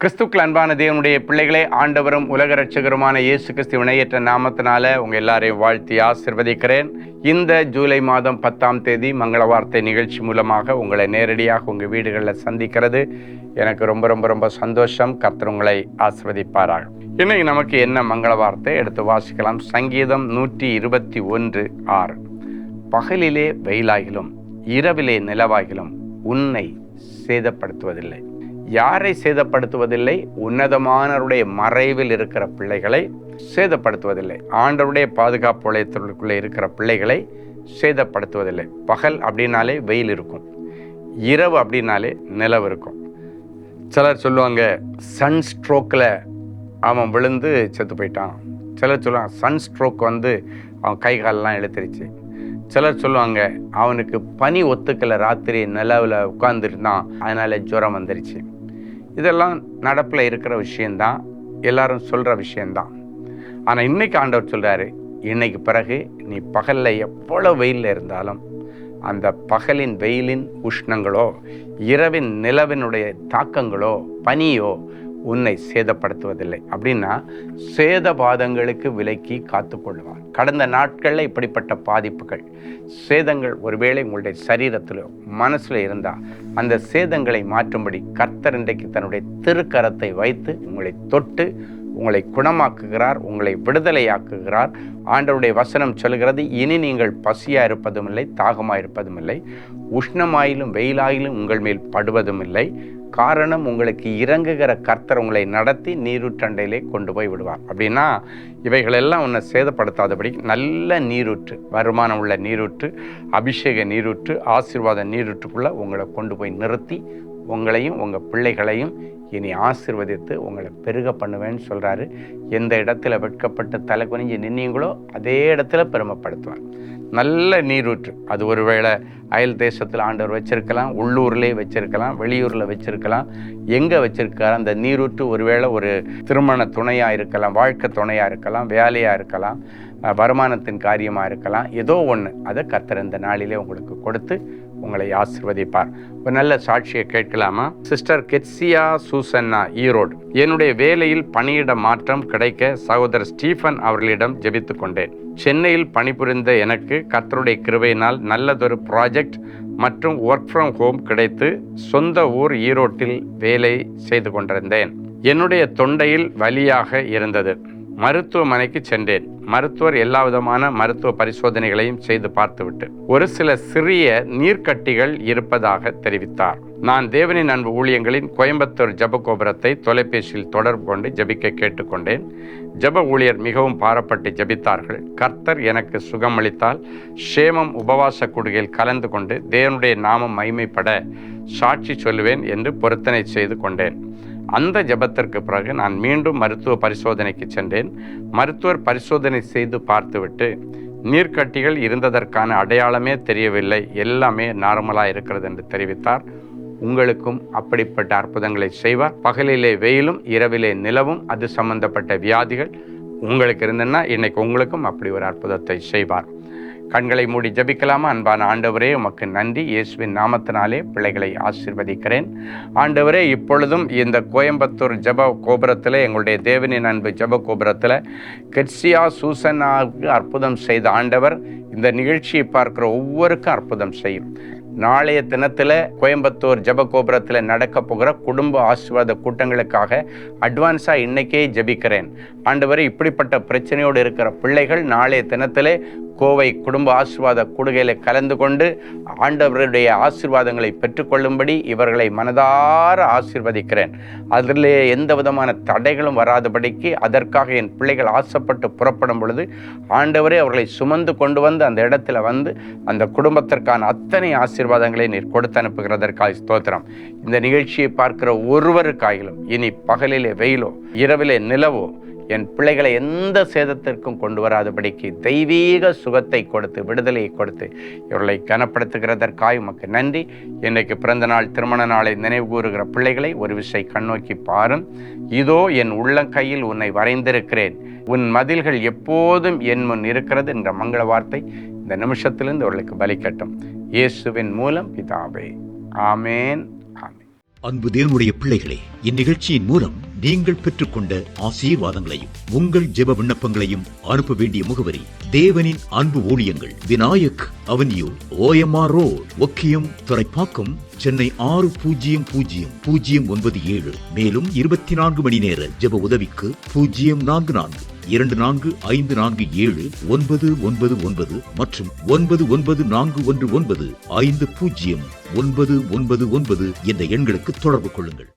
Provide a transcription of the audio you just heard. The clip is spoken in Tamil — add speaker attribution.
Speaker 1: கிறிஸ்துக்கள் அன்பான தேவனுடைய பிள்ளைகளே, ஆண்டவரும் உலக ரட்சகருமான இயேசு கிறிஸ்து இணையற்ற நாமத்தினால உங்கள் எல்லாரையும் வாழ்த்தி ஆசீர்வதிக்கிறேன். இந்த ஜூலை மாதம் 10ஆம் தேதி மங்கள வார்த்தை நிகழ்ச்சி மூலமாக உங்களை நேரடியாக உங்கள் வீடுகளில் சந்திக்கிறது எனக்கு ரொம்ப ரொம்ப ரொம்ப சந்தோஷம். கர்த்தர் உங்களை ஆசீர்வதிப்பாராக. இன்னைக்கு நமக்கு என்ன மங்கள வார்த்தை எடுத்து வாசிக்கலாம். சங்கீதம் 121:6. பகலிலே வெயிலாகிலும் இரவிலே நிலவாகிலும் உன்னை சேதப்படுத்துவதில்லை. யாரை சேதப்படுத்துவதில்லை? உன்னதமானவருடைய மறைவில் இருக்கிற பிள்ளைகளை சேதப்படுத்துவதில்லை. ஆண்டவருடைய பாதுகாப்பு வளையத்திற்குள்ளே இருக்கிற பிள்ளைகளை சேதப்படுத்துவதில்லை. பகல் அப்படின்னாலே வெயில் இருக்கும், இரவு அப்படின்னாலே நிலவு இருக்கும். சிலர் சொல்லுவாங்க சன் ஸ்ட்ரோக்கில் அவன் விழுந்து செத்து போயிட்டான். சிலர் சொல்லுவாங்க சன் ஸ்ட்ரோக் அவன் கை காலெலாம் இழுத்துருச்சு. சிலர் சொல்லுவாங்க அவனுக்கு பனி ஒத்துக்கலை, ராத்திரி நிலவில் உட்கார்ந்துருந்தான், அதனால் ஜுரம் வந்துருச்சு. இதெல்லாம் நடப்பில் இருக்கிற விஷயந்தான், எல்லாரும் சொல்கிற விஷயந்தான். ஆனால் இன்னைக்கு ஆண்டவர் சொல்கிறாரு, இன்னைக்கு பிறகு நீ பகலில் எவ்வளோ வெயிலில் இருந்தாலும் அந்த பகலின் வெயிலின் உஷ்ணங்களோ இரவின் நிலவினுடைய தாக்கங்களோ பனியோ உன்னை சேதப்படுத்துவதில்லை. அப்படின்னா சேதபாதங்களுக்கு விலக்கி காத்துக்கொள்வார். கடந்த நாட்களில் இப்படிப்பட்ட பாதிப்புகள், சேதங்கள் ஒருவேளை உங்களுடைய சரீரத்திலோ மனசில் இருந்தால் அந்த சேதங்களை மாற்றும்படி கர்த்தர் இன்றைக்கு தன்னுடைய திருக்கரத்தை வைத்து உங்களை தொட்டு உங்களை குணமாக்குகிறார், உங்களை விடுதலையாக்குகிறார். ஆண்டவருடைய வசனம் சொல்கிறது, இனி நீங்கள் பசியாக இருப்பதும் இல்லை, தாகமாக இருப்பதும் இல்லை, உஷ்ணமாயிலும் வெயிலாயிலும் உங்கள் மேல் படுவதும் இல்லை. காரணம், உங்களுக்கு இறங்குகிற கர்த்தர் உங்களை நடத்தி நீரூற்றண்டையிலே கொண்டு போய் விடுவார். அப்படின்னா இவைகளெல்லாம் உன்னை சேதப்படுத்தாதபடி நல்ல நீரூற்று, வருமானம் உள்ள நீரூற்று, அபிஷேக நீரூற்று, ஆசீர்வாத நீரூற்றுக்குள்ளே உங்களை கொண்டு போய் நிறுத்தி உங்களையும் உங்கள் பிள்ளைகளையும் இனி ஆசீர்வதித்து உங்களை பெருக பண்ணுவேன்னு சொல்கிறாரு. எந்த இடத்துல வெட்கப்பட்டு தலை குனிஞ்சு நின்னீங்களோ அதே இடத்துல பெருமைப்படுத்துவார். நல்ல நீரூற்று. அது ஒருவேளை அயல் தேசத்தில் ஆண்டவர் வச்சிருக்கலாம், உள்ளூர்லேயே வச்சிருக்கலாம், வெளியூரில் வச்சிருக்கலாம். எங்கே வச்சிருக்காரு அந்த நீரூற்று? ஒருவேளை ஒரு திருமண துணையாக இருக்கலாம், வாழ்க்கை துணையாக இருக்கலாம், வேலையாக இருக்கலாம், வருமானத்தின் காரியமாக இருக்கலாம். ஏதோ ஒன்று அதை கர்த்தர் இந்த நாளிலே உங்களுக்கு கொடுத்து உங்களை ஆசீர்வதிப்பார். ஒரு நல்ல சாட்சியை கேட்கலாமா? Sister Keziah Susanna, Erode. என்னுடைய வேலையில் பணியிட மாற்றம் கிடைக்க சகோதரர் ஸ்டீஃபன் அவர்களிடம் ஜெபித்து கொண்டேன். சென்னையில் பணிபுரிந்த எனக்கு கர்த்தருடைய கிருபையினால் நல்லதொரு ப்ராஜெக்ட் மற்றும் ஒர்க் ஃப்ரம் ஹோம் கிடைத்து சொந்த ஊர் ஈரோட்டில் வேலை செய்து கொண்டிருந்தேன். என்னுடைய தொண்டையில் வலியாக இருந்தது. மருத்துவமனைக்கு சென்றேன். மருத்துவர் எல்லா விதமான மருத்துவ பரிசோதனைகளையும் செய்து பார்த்துவிட்டு ஒரு சில சிறிய நீர்க்கட்டிகள் இருப்பதாக தெரிவித்தார். நான் தேவனின் அன்பு ஊழியங்களின் கோயம்புத்தூர் ஜப கோபுரத்தை தொலைபேசியில் தொடர்பு கொண்டு ஜபிக்க கேட்டுக்கொண்டேன். ஜப ஊழியர் மிகவும் பாரப்பட்டு ஜபித்தார்கள். கர்த்தர் எனக்கு சுகமளித்தால் சேமம் உபவாச கூடுகையில் கலந்து கொண்டு தேவனுடைய நாமம் மகிமைப்பட சாட்சி சொல்லுவேன் என்று பொருத்தனை செய்து கொண்டேன். அந்த ஜெபத்திற்கு பிறகு நான் மீண்டும் மருத்துவ பரிசோதனைக்கு சென்றேன். மருத்துவர் பரிசோதனை செய்து பார்த்துவிட்டு நீர்க்கட்டிகள் இருந்ததற்கான அடையாளமே தெரியவில்லை, எல்லாமே நார்மலாக இருக்கிறது என்று தெரிவித்தார். உங்களுக்கும் அப்படிப்பட்ட அற்புதங்களை செய்வார். பகலிலே வெயிலும் இரவிலே நிலவும் அது சம்பந்தப்பட்ட வியாதிகள் உங்களுக்கு இருந்ததுன்னா இன்னைக்கு உங்களுக்கும் அப்படி ஒரு அற்புதத்தை செய்வார். கண்களை மூடி ஜபிக்கலாமா? அன்பான ஆண்டவரே, உமக்கு நன்றி. இயேசுவின் நாமத்தினாலே பிள்ளைகளை ஆசீர்வதிக்கிறேன். ஆண்டவரே, இப்பொழுதும் இந்த கோயம்புத்தூர் ஜப கோபுரத்தில், எங்களுடைய தேவனின் அன்பு ஜப கோபுரத்தில் கெட்சியா சூசனாவுக்கு அற்புதம் செய்த ஆண்டவர் இந்த நிகழ்ச்சியை பார்க்குற ஒவ்வொருக்கும் அற்புதம் செய்யும். நாளைய தினத்தில் கோயம்புத்தூர் ஜப கோபுரத்தில் நடக்க போகிற குடும்ப ஆசீர்வாத கூட்டங்களுக்காக அட்வான்ஸாக இன்னைக்கே ஜபிக்கிறேன். ஆண்டவரே, இப்படிப்பட்ட பிரச்சனையோடு இருக்கிற பிள்ளைகள் நாளைய தினத்தில் கோவை குடும்ப ஆசீர்வாத கூடுகையில் கலந்து கொண்டு ஆண்டவருடைய ஆசீர்வாதங்களை பெற்றுக்கொள்ளும்படி இவர்களை மனதார ஆசீர்வதிக்கிறேன். அதில் எந்த விதமான தடைகளும் வராதபடிக்கு அதற்காக என் பிள்ளைகள் ஆசைப்பட்டு புறப்படும் பொழுது ஆண்டவரே அவர்களை சுமந்து கொண்டு வந்து அந்த இடத்துல அந்த குடும்பத்திற்கான அத்தனை ஆசீர்வாதங்களை நீர் கொடுத்து அனுப்புகிறதற்காக ஸ்தோத்திரம். இந்த நிகழ்ச்சியை பார்க்கிற ஒருவருக்காயிலும் இனி பகலிலே வெயிலோ இரவிலே நிலவோ என் பிள்ளைகளை எந்த சேதத்திற்கும் கொண்டு வராதபடிக்கு தெய்வீக சுகத்தை கொடுத்து விடுதலையை கொடுத்து இவர்களை கனப்படுத்துகிறதற்காக உமக்கு நன்றி. இன்றைக்கு பிறந்த நாள் திருமண நாளை நினைவு கூறுகிற பிள்ளைகளை ஒரு விசை கண்ணோக்கி பாரும். இதோ என் உள்ளங்கையில் உன்னை வரைந்திருக்கிறேன், உன் மதில்கள் எப்போதும் என் முன் இருக்கிறது என்ற மங்கள வார்த்தை இந்த நிமிஷத்திலிருந்து அவர்களுக்கு பலிக்கட்டும். இயேசுவின் மூலம் பிதாவே, ஆமேன்.
Speaker 2: அன்பு தேவனுடைய பிள்ளைகளே, இந்நிகழ்ச்சியின் மூலம் நீங்கள் பெற்றுக்கொண்ட ஆசீர்வாதங்களையும் உங்கள் ஜெப விண்ணப்பங்களையும் அனுப்ப வேண்டிய முகவரி: தேவனின் அன்பு ஊழியங்கள், Vinayak avenue, OMR road, Okkiyam, Thoraipakkam, Chennai 600097. மேலும் 24 மணி நேர ஜெப உதவிக்கு 044-2454-7-999 மற்றும் 9941150999 என்ற எண்களுக்கு தொடர்பு கொள்ளுங்கள்.